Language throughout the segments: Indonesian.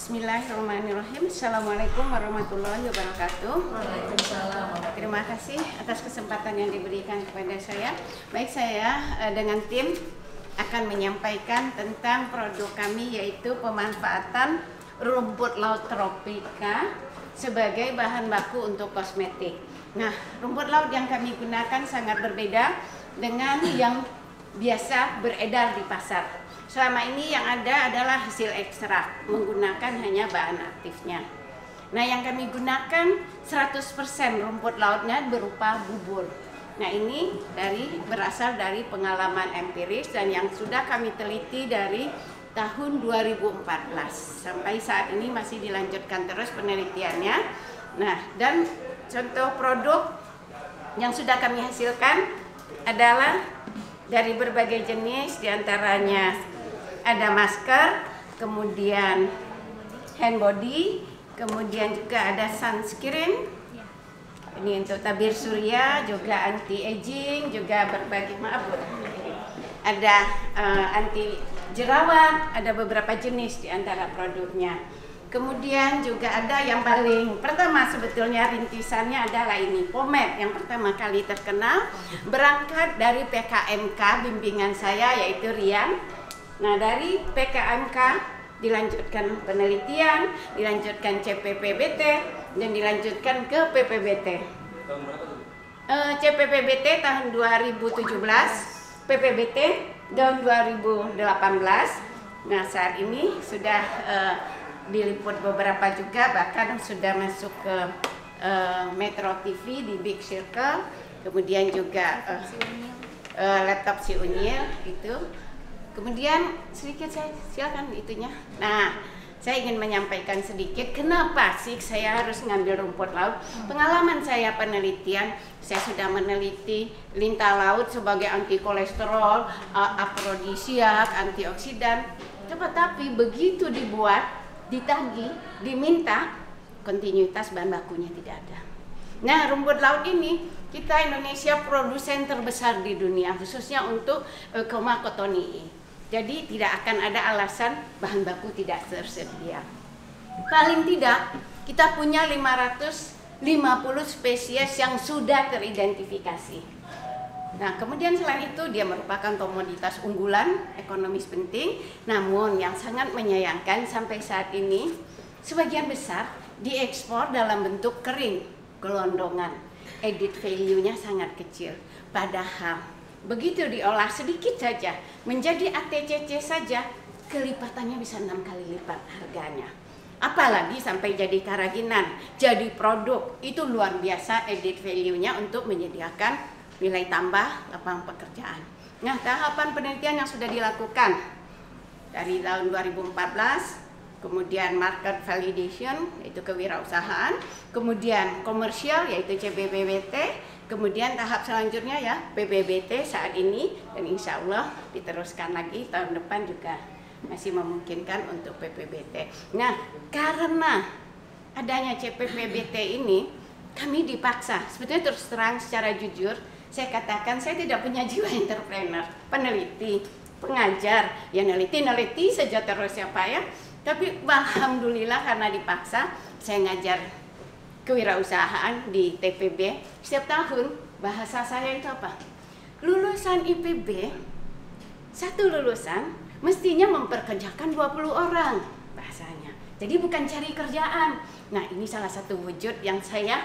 Bismillahirrahmanirrahim. Assalamualaikum warahmatullahi wabarakatuh. Waalaikumsalam. Terima kasih atas kesempatan yang diberikan kepada saya. Baik, saya dengan tim akan menyampaikan tentang produk kami, yaitu pemanfaatan rumput laut tropika sebagai bahan baku untuk kosmetik. Nah, rumput laut yang kami gunakan sangat berbeda dengan yang biasa beredar di pasar. Selama ini yang ada adalah hasil ekstrak, menggunakan hanya bahan aktifnya. Nah, yang kami gunakan 100% rumput lautnya berupa bubur. Nah, ini berasal dari pengalaman empiris dan yang sudah kami teliti dari tahun 2014. Sampai saat ini masih dilanjutkan terus penelitiannya. Nah, dan contoh produk yang sudah kami hasilkan adalah dari berbagai jenis, diantaranya ada masker, kemudian hand body, kemudian juga ada sunscreen. Ini untuk tabir surya, juga anti aging, juga berbagai ada anti jerawat, ada beberapa jenis di antara produknya. Kemudian juga ada yang paling pertama sebetulnya rintisannya adalah ini pomade yang pertama kali terkenal, berangkat dari PKMK bimbingan saya yaitu Rian. Nah, dari PKMK dilanjutkan penelitian, dilanjutkan CPPBT, dan dilanjutkan ke PPBT. CPPBT tahun 2017, PPBT tahun 2018. Nah, saat ini sudah diliput beberapa juga, bahkan sudah masuk ke Metro TV di Big Circle, kemudian juga laptop si Unyil itu. Kemudian sedikit saya silakan itunya. Nah, saya ingin menyampaikan sedikit kenapa sih saya harus ngambil rumput laut. Pengalaman saya penelitian, saya sudah meneliti lintah laut sebagai anti kolesterol, afrodisiak, antioksidan. Tetapi begitu dibuat, ditagih, diminta, kontinuitas bahan bakunya tidak ada. Nah, rumput laut ini kita Indonesia produsen terbesar di dunia, khususnya untuk Koma cotonii. Jadi tidak akan ada alasan bahan baku tidak tersedia. Paling tidak kita punya 550 spesies yang sudah teridentifikasi. Nah, kemudian selain itu dia merupakan komoditas unggulan, ekonomis penting, namun yang sangat menyayangkan sampai saat ini sebagian besar diekspor dalam bentuk kering, gelondongan. Added value-nya sangat kecil. Padahal begitu diolah sedikit saja menjadi ATCC saja, kelipatannya bisa 6 kali lipat harganya. Apalagi sampai jadi kerajinan, jadi produk, itu luar biasa added value-nya untuk menyediakan nilai tambah lapangan pekerjaan. Nah, tahapan penelitian yang sudah dilakukan dari tahun 2014, kemudian market validation yaitu kewirausahaan, kemudian komersial yaitu CPPBT, kemudian tahap selanjutnya ya PPBT saat ini, dan insya Allah diteruskan lagi tahun depan juga masih memungkinkan untuk PPBT. Nah, karena adanya CPPBT ini kami dipaksa, sebetulnya terus terang secara jujur saya katakan saya tidak punya jiwa entrepreneur, peneliti, pengajar, ya neliti saja terus ya Pak ya. Tapi alhamdulillah karena dipaksa saya ngajar kewirausahaan di TPB. Setiap tahun bahasa saya itu apa? Lulusan IPB, satu lulusan mestinya memperkerjakan 20 orang bahasanya. Jadi bukan cari kerjaan. Nah, ini salah satu wujud yang saya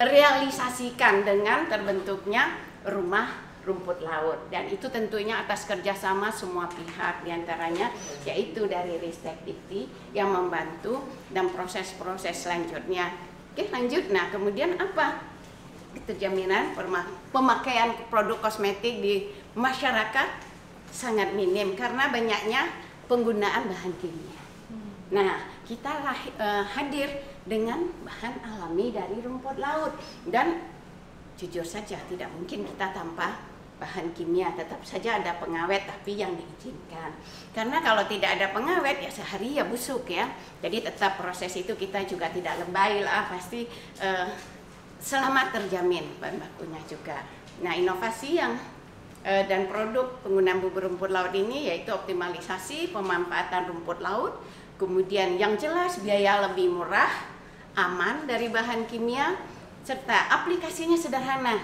realisasikan dengan terbentuknya rumah rumput laut, dan itu tentunya atas kerjasama semua pihak, diantaranya yaitu dari Ristek Dikti yang membantu dan proses-proses selanjutnya. Oke, lanjut. Nah, kemudian apa? Itu jaminan pemakaian produk kosmetik di masyarakat sangat minim karena banyaknya penggunaan bahan kimia. Nah, kita hadir dengan bahan alami dari rumput laut, dan jujur saja tidak mungkin kita tanpa bahan kimia, tetap saja ada pengawet tapi yang diizinkan. Karena kalau tidak ada pengawet ya sehari ya busuk ya. Jadi tetap proses itu kita juga tidak lebay lah, pasti selamat terjamin bahan bakunya juga. Nah, inovasi yang dan produk penggunaan bubur rumput laut ini yaitu optimalisasi pemanfaatan rumput laut, kemudian yang jelas biaya lebih murah, aman dari bahan kimia, serta aplikasinya sederhana,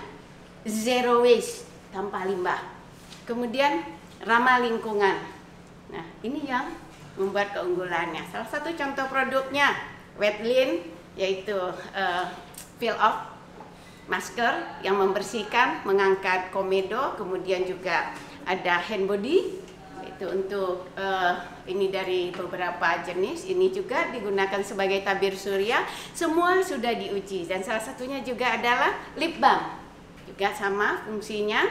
zero waste, tanpa limbah, kemudian ramah lingkungan. Nah, ini yang membuat keunggulannya. Salah satu contoh produknya Wetlean, yaitu peel off masker yang membersihkan, mengangkat komedo, kemudian juga ada hand body, itu untuk ini dari beberapa jenis. Ini juga digunakan sebagai tabir surya. Semua sudah diuji dan salah satunya juga adalah lip balm, juga sama fungsinya.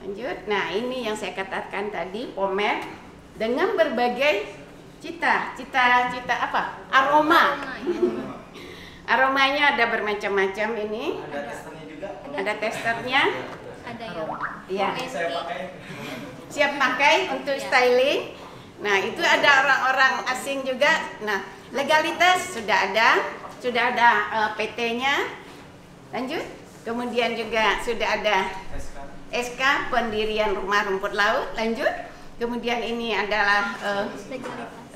Lanjut. Nah, ini yang saya katakan tadi, pomade dengan berbagai cita apa? Aroma. Aromanya ada bermacam-macam ini. Ada testernya juga. Ada testernya. Ada yang Iya. Saya pakai. Siap pakai untuk styling. Nah, itu ada orang-orang asing juga. Nah, legalitas sudah ada PT-nya. Lanjut. Kemudian juga sudah ada SK pendirian rumah rumput laut. Lanjut. Kemudian ini adalah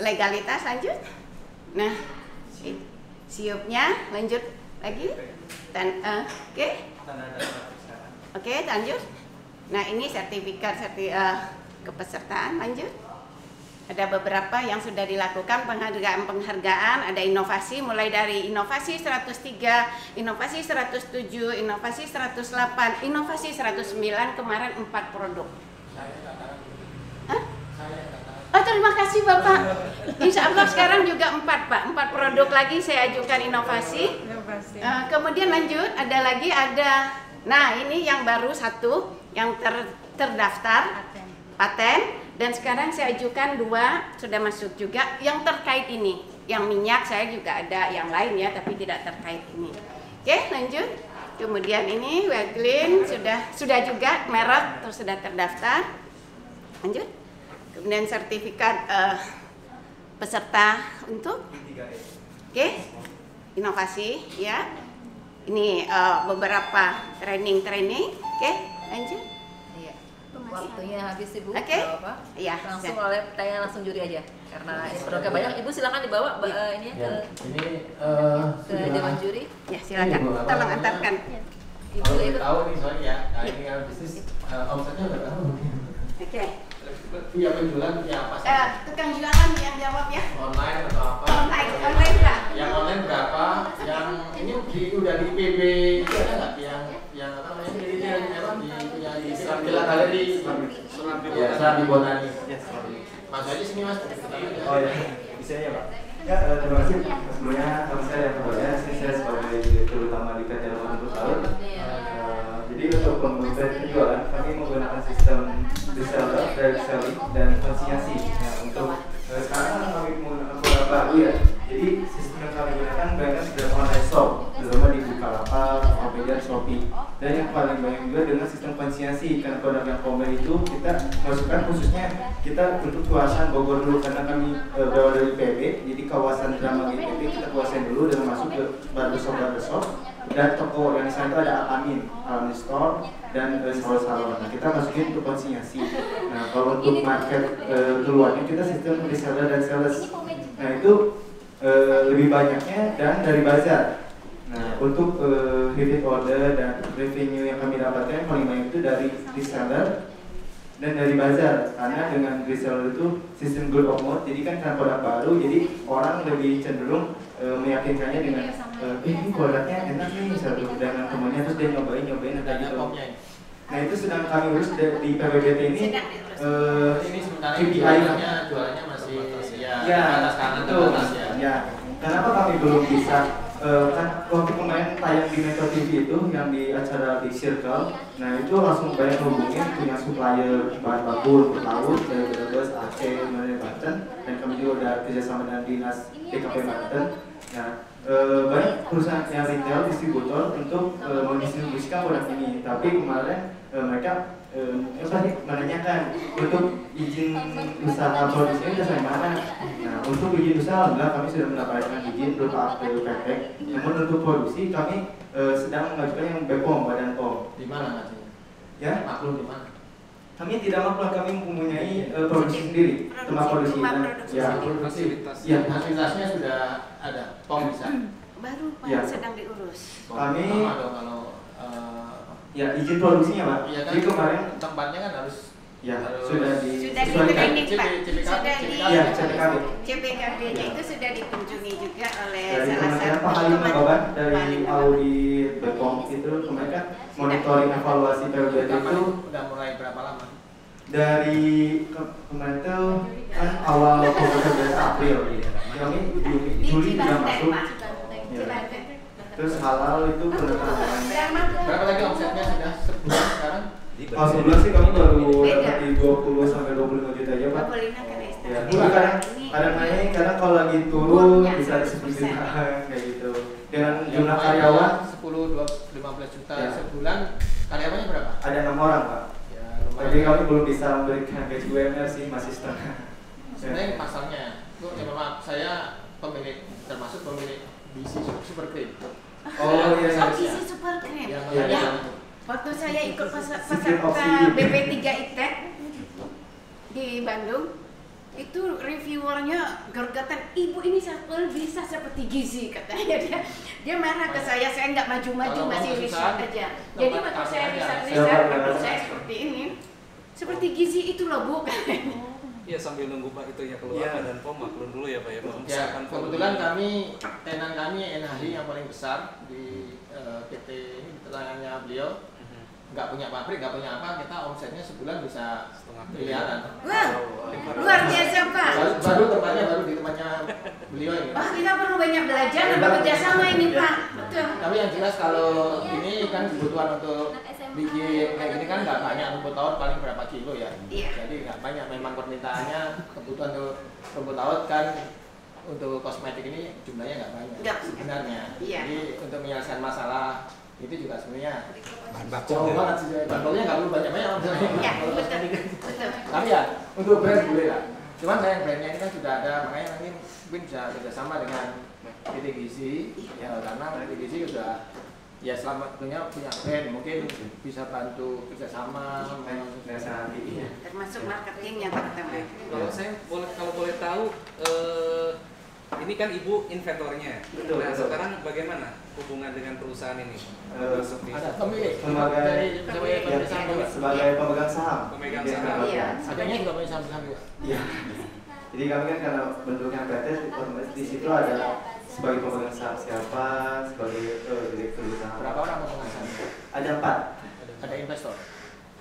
legalitas. Lanjut. Nah, siupnya. Lanjut lagi. Oke, lanjut. Nah, ini sertifikat kepesertaan. Lanjut. Ada beberapa yang sudah dilakukan penghargaan, ada inovasi mulai dari inovasi 103, inovasi 107, inovasi 108, inovasi 109, kemarin 4 produk. Hah? Oh, terima kasih Bapak. Insya Allah sekarang juga 4 Pak, 4 produk lagi saya ajukan inovasi. Kemudian lanjut, nah ini yang baru satu yang terdaftar paten. Dan sekarang saya ajukan 2, sudah masuk juga yang terkait ini. Yang minyak saya juga ada yang lain ya, tapi tidak terkait ini. Oke, lanjut. Kemudian ini Wetlean sudah juga merek atau sudah terdaftar. Lanjut. Kemudian sertifikat peserta untuk inovasi ya. Ini beberapa training. Oke, lanjut. Waktunya habis Ibu. Oke. Iya. Langsung oleh tanya langsung juri aja karena produknya banyak. Ibu silakan dibawa ini ke dewan juri. Ya, silakan. Tolong antarkan. Ibu Kalau ikut. tahu nih sorry ya. Nah, ini kan bisnis omsetnya berapa mungkin? Oke. Via penjualan via apa sih? Tukang jualan yang jawab ya. Online atau apa? Online berapa? Yang online berapa? Yang ini udah di PB ada nggak? Yang apa namanya? Di Serambi Galeri. Serambi Botani. Mas aja sini Mas. Oh ya, bisa ya Pak. Ya, terima kasih. Sebelumnya nama saya Ketua saya sebagai direktur utama di PT Rumah Rumput Laut. Jadi untuk penjualan kami menggunakan sistem reseller, direct selling, dan konsinyasi. Nah, untuk sekarang kami menggunakan produk baru ya. Jadi sistem yang kami gunakan banyak sudah online shop, terutama di Bukalapak, Tokopedia, Shopee. Dan yang paling banyak juga dengan sistem konsinyasi, karena produk yang komen itu kita masukkan khususnya kita untuk kawasan Bogor dulu karena kami berawal dari PB, jadi kawasan drama GPB kita kuasain dulu dan masuk ke barbershop dan toko organisasi itu ada Almin Store dan salon-salon. Nah, kita masukin untuk konsinyasi. Nah, kalau untuk market keluarnya kita sistem reseller dan sales. Nah, itu lebih banyaknya dan dari bazar. Nah, untuk repeat order dan revenue yang kami dapatkan paling banyak itu dari reseller dan dari bazar, karena dengan reseller itu sistem good of mouth, jadi kan karena produk baru, jadi orang lebih cenderung meyakinkannya dengan ini produknya enak nih, satu dengan temannya terus dia nyobain ada gitu. Nah, itu sedang kami urus di PBBT ini. Ini sementara jualannya masih ya atas kanan itu ya. Kenapa kami belum bisa kan waktu kemarin tayang di Metro TV itu yang di acara di Circle, nah itu langsung banyak hubungin punya supplier bahan baku rumput laut dari Brebes, Aceh, Banten, dan kami juga udah kerjasama dengan dinas DKP Banten. Nah, banyak perusahaan yang retail distributor untuk mendistribusikan produk ini, tapi kemarin mereka menanyakan untuk izin usaha produksinya sudah sampai mana. Nah, untuk izin usaha alhamdulillah kami sudah mendapatkan izin berupa PPK. Namun untuk produksi kami sedang mengajukan yang BPOM, Badan POM. Di mana ngasihnya? Ya? Maklum di mana? kami tidak mampu, kami mempunyai produksi sendiri, tempat produksi. Fasilitasnya sudah ada, POM bisa. Baru Pak sedang diurus. Kami kalau izin produksinya Pak. Iya kan, jadi kemarin tempatnya kan harus sudah di training Pak, sudah di CPKB-nya itu sudah dikunjungi juga oleh dari salah satu Pak Halim Baban dari audit BPOM itu kemarin kan monitoring evaluasi PBBT itu udah mulai berapa lama? dari kemarin itu kan awal PBBT April, kami Juli sudah masuk. Terus halal itu penetapan. Berapa lagi omsetnya sudah sebulan sekarang? Kalau sebulan sih kami baru dapat di 20 sampai 25 juta aja Pak. Ya, kadang naik, kadang kalau lagi turun bisa 10 juta kayak gitu. Dengan jumlah karyawan 10-15 juta sebulan. Karyawannya berapa? Ada 6 orang Pak. Ya, tapi kami belum bisa memberikan gaji UMR sih, masih setengah. Sebenarnya pasalnya, maaf, saya pemilik, termasuk pemilik BC Super Cream. Oh iya. BC Super Cream. Ya. Waktu saya ikut peserta BP3 ITEK di Bandung, itu reviewernya gergetan, ibu ini bisa seperti gizi katanya dia marah ke saya nggak maju-maju, masih riset aja. Jadi waktu saya riset waktu saya seperti ini, seperti gizi itu loh Bu katanya. Iya, sambil nunggu Pak itu ya keluar dan POM maklum dulu ya Pak ya. Ya, kebetulan tenan kami NHI yang paling besar di PT ini, di tetanganya beliau. Nggak punya pabrik, nggak punya apa, kita omsetnya sebulan bisa miliaran. Wah, luar biasa Pak. Baru di tempatnya beliau ini. Wah, kita perlu banyak belajar dan bekerja sama ini Pak. Betul. Tapi yang jelas kalau ini kan kebutuhan untuk bikin kayak gini kan nggak banyak, rumput laut paling berapa kilo ya. Iya. Jadi nggak banyak, memang permintaannya kebutuhan untuk rumput laut kan untuk kosmetik ini jumlahnya nggak banyak sebenarnya. Iya. Jadi untuk menyelesaikan masalah itu juga sebenarnya jauh banget sih, bahan bakunya nggak perlu banyak-banyak. Iya, betul. Tapi ya untuk brand boleh lah. Cuman saya brandnya ini kan sudah ada, makanya nanti mungkin bisa kerjasama dengan PT Gizi ya, karena PT Gizi sudah ya selama punya brand, mungkin bisa bantu kerjasama termasuk marketingnya terutama. Kalau saya boleh tahu, ini kan Ibu inventornya. Betul. Nah, sekarang bagaimana hubungan dengan perusahaan ini? Ada pemilik sebagai pemegang saham. Pemegang saham. Iya. Adanya juga punya saham-saham juga. Iya. Jadi kami kan karena bentuknya PT, otomatis di situ ada sebagai pemegang saham siapa, sebagai direktur usaha. Berapa orang pemegang saham? Ada 4. Ada investor?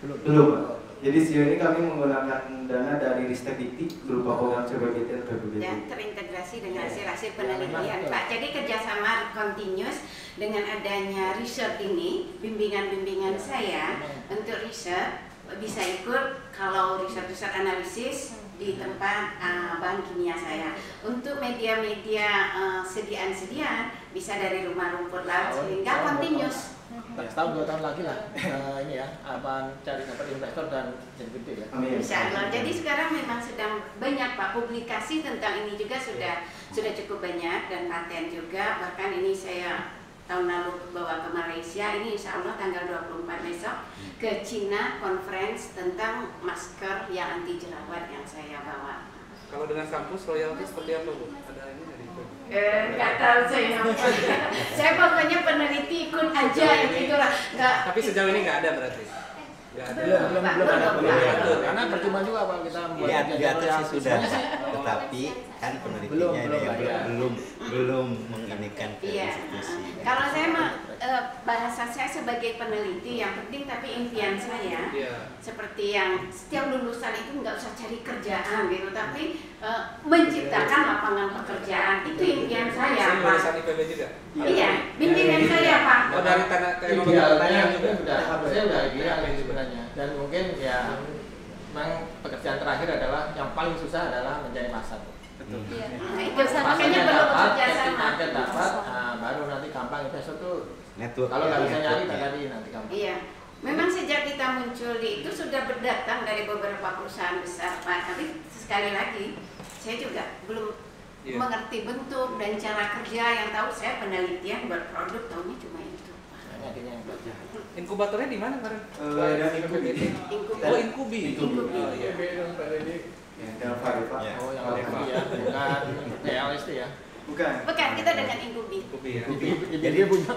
Belum. Jadi sejauh ini kami menggunakan dana dari Ristek Dikti berupa program CBBT dan PBBT. Dan terintegrasi dengan hasil-hasil penelitian Pak. Jadi kerjasama continuous dengan adanya riset ini, bimbingan saya untuk riset bisa ikut kalau riset-riset analisis di tempat bahan kimia saya. Untuk media-media sediaan bisa dari rumah rumput laut sehingga continuous. Ya, setahun 2 tahun lagi lah ini ya, cari dapat investor dan jadi gede ya. Insya Allah. Jadi sekarang memang sedang banyak Pak publikasi tentang ini juga sudah cukup banyak dan paten juga. Bahkan ini saya tahun lalu bawa ke Malaysia, ini insya Allah tanggal 24 besok ke Cina conference tentang masker yang anti jerawat yang saya bawa. Kalau dengan kampus royalti seperti apa Bu? Ada ini dari itu? Nggak tahu saya. Saya pokoknya peneliti ikut aja yang itu lah. Tapi sejauh ini nggak ada berarti? Belum ada. Karena percuma juga kalau kita membuat diatur sih sudah, tetapi kan penelitinya ini belum menginikan ke institusi. Kalau saya bahasa saya sebagai peneliti yang penting, tapi impian saya seperti yang setiap lulusan itu nggak usah cari kerjaan gitu, tapi menciptakan lapangan pekerjaan, itu impian saya Pak. Lulusan IPB juga? Iya, bimbingan saya Pak. Oh, dari teknologi pertanian juga udah ideal sebenarnya, dan mungkin ya memang pekerjaan terakhir adalah yang paling susah adalah mencari pasar. Betul. Nah, itu makanya perlu bekerja sama. Market dapat, baru nanti gampang investor tuh. Network. Kalau nggak bisa nyari tadi nanti gampang. Iya. Memang sejak kita muncul itu sudah berdatang dari beberapa perusahaan besar Pak. Tapi sekali lagi saya juga belum mengerti bentuk dan cara kerja, yang tahu saya penelitian buat produk tahunya cuma itu. akhirnya yang belajar. Inkubatornya di mana kemarin? Yang Inkubi. Oh, Inkubi. Oh iya. Ya, Delva. Ya. Oh, yang Alfa ya, bukan PLST ya. Bukan. Bukan, kita dengan Inkubi. Inkubi ya. Jadi dia punya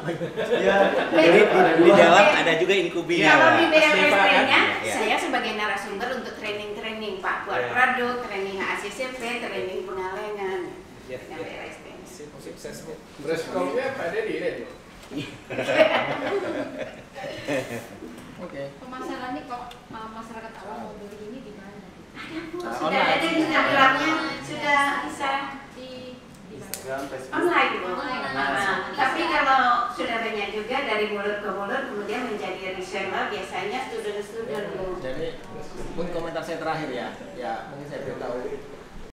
Iya. Jadi di dalam ada juga inkubinya. Kalau di Iya, BLST-nya, iya. saya sebagai narasumber untuk training-training Pak buat Iya. produk, training ACCP, training pengalengan, Iya, yang iya. BLST. Sukses Bu. Responnya pada diri. Oke. Pemasarannya kok masyarakat awam mau beli ini di mana? Nah, Sudah online. ada Instagramnya, sudah bisa Di Instagram, Facebook. online Bu. Online. Tapi kalau sudah banyak juga dari mulut ke mulut kemudian menjadi reseller biasanya student-student Bu. Jadi, mungkin komentar saya terakhir ya. Ya, mungkin saya beritahu